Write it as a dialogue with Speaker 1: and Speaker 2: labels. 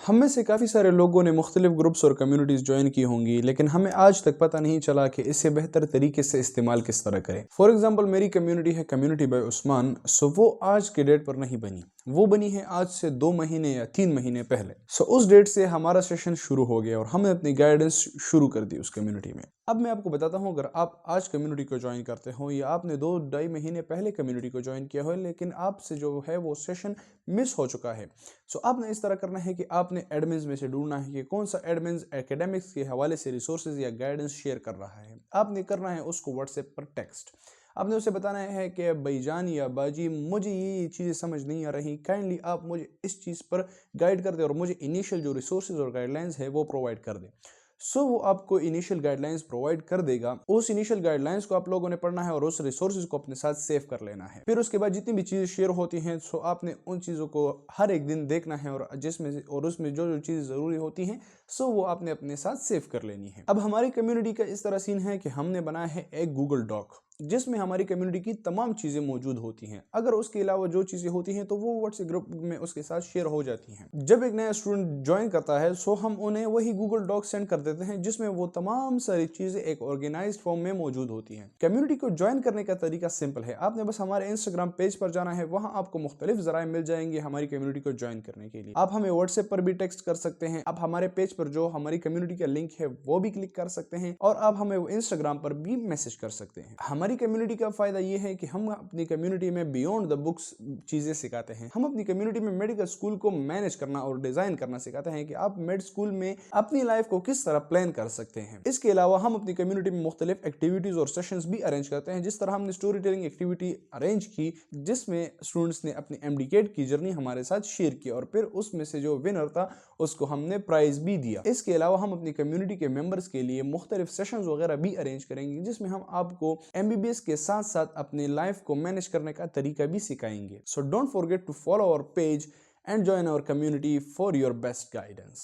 Speaker 1: हम में से काफ़ी सारे लोगों ने मुख्तलिफ ग्रुप्स और कम्युनिटीज़ ज्वाइन की होंगी, लेकिन हमें आज तक पता नहीं चला कि इसे बेहतर तरीके से इस्तेमाल किस तरह करें। फॉर एग्जांपल मेरी कम्युनिटी है कम्युनिटी बाय उस्मान। सो वो आज के डेट पर नहीं बनी, वो बनी है आज से 2 महीने या 3 महीने पहले। सो उस डेट से हमारा सेशन शुरू हो गया और हमने अपनी गाइडेंस शुरू कर दी उस कम्युनिटी में। अब मैं आपको बताता हूँ, अगर आप आज कम्युनिटी को ज्वाइन करते हो या आपने 2-2.5 महीने पहले कम्युनिटी को ज्वाइन किया हो, लेकिन आपसे जो है वो सेशन मिस हो चुका है, सो आपने इस तरह करना है कि आपने एडमिन्स में से ढूंढना है कि कौन सा एडमिन्स एकेडमिक्स के हवाले से रिसोर्सेज या गाइडेंस शेयर कर रहा है। आपने करना है उसको व्हाट्सएप पर टेक्स्ट। आपने उसे बताना है कि भाईजान या बाजी, मुझे ये चीज़ें समझ नहीं आ रही, काइंडली आप मुझे इस चीज़ पर गाइड कर दें और मुझे इनिशियल जो रिसोर्सेज और गाइडलाइंस है वो प्रोवाइड कर दें। सो वो आपको इनिशियल गाइडलाइंस प्रोवाइड कर देगा। उस इनिशियल गाइडलाइंस को आप लोगों ने पढ़ना है और उस रिसोर्सेज को अपने साथ सेव कर लेना है। फिर उसके बाद जितनी भी चीज़ें शेयर होती हैं, सो आपने उन चीज़ों को हर एक दिन देखना है और उसमें जो जो चीज़ें ज़रूरी होती हैं, सो वो आपने अपने साथ सेव कर लेनी है। अब हमारी कम्युनिटी का इस तरह सीन है कि हमने बनाया है एक गूगल डॉक, जिसमें हमारी कम्युनिटी की तमाम चीज़ें मौजूद होती हैं। अगर उसके अलावा जो चीज़ें होती हैं तो वो व्हाट्सएप ग्रुप में उसके साथ शेयर हो जाती हैं। जब एक नया स्टूडेंट ज्वाइन करता है, सो हम उन्हें वही गूगल डॉक सेंड कर देते हैं, जिसमें वो तमाम सारी चीज़ें एक ऑर्गेनाइज्ड फॉर्म में मौजूद होती हैं। कम्युनिटी को ज्वाइन करने का तरीका सिंपल है। आपने बस हमारे इंस्टाग्राम पेज पर जाना है, वहाँ आपको मुख्तलिफ ज़राए मिल जाएंगे हमारी कम्युनिटी को ज्वाइन करने के लिए। आप हमें व्हाट्सएप पर भी टेक्स्ट कर सकते हैं, आप हमारे पेज पर जो हमारी कम्युनिटी का लिंक है वो भी क्लिक कर सकते हैं, और आप हमें इंस्टाग्राम पर भी मैसेज कर सकते हैं। हमारी कम्युनिटी का फायदा ये है कि हम अपनी कम्युनिटी में बियॉन्ड द बुक्स चीजें सिखाते हैं। हम अपनी कम्युनिटी में मेडिकल स्कूल को मैनेज करना और डिजाइन करना सिखाते हैं कि आप मेड स्कूल में अपनी लाइफ को किस तरह प्लान कर सकते हैं। इसके अलावा हम अपनी कम्युनिटी में मुख्तलिफ एक्टिविटीज और सेशंस भी अरेंज करते हैं। जिस तरह हमने स्टोरी टेलिंग एक्टिविटी अरेंज की, जिसमें स्टूडेंट्स ने अपनी एमडीकेट की जर्नी हमारे साथ शेयर की और फिर उसमें से जो विनर था उसको हमने प्राइज भी दिया। इसके अलावा हम अपनी कम्युनिटी के मेंबर्स के लिए मुख्तलिफ सेशंस वगैरह भी अरेंज करेंगे, जिसमें हम आपको एमबीबीएस के साथ साथ अपनी लाइफ को मैनेज करने का तरीका भी सिखाएंगे। So don't forget to follow our page and join our community for your best guidance.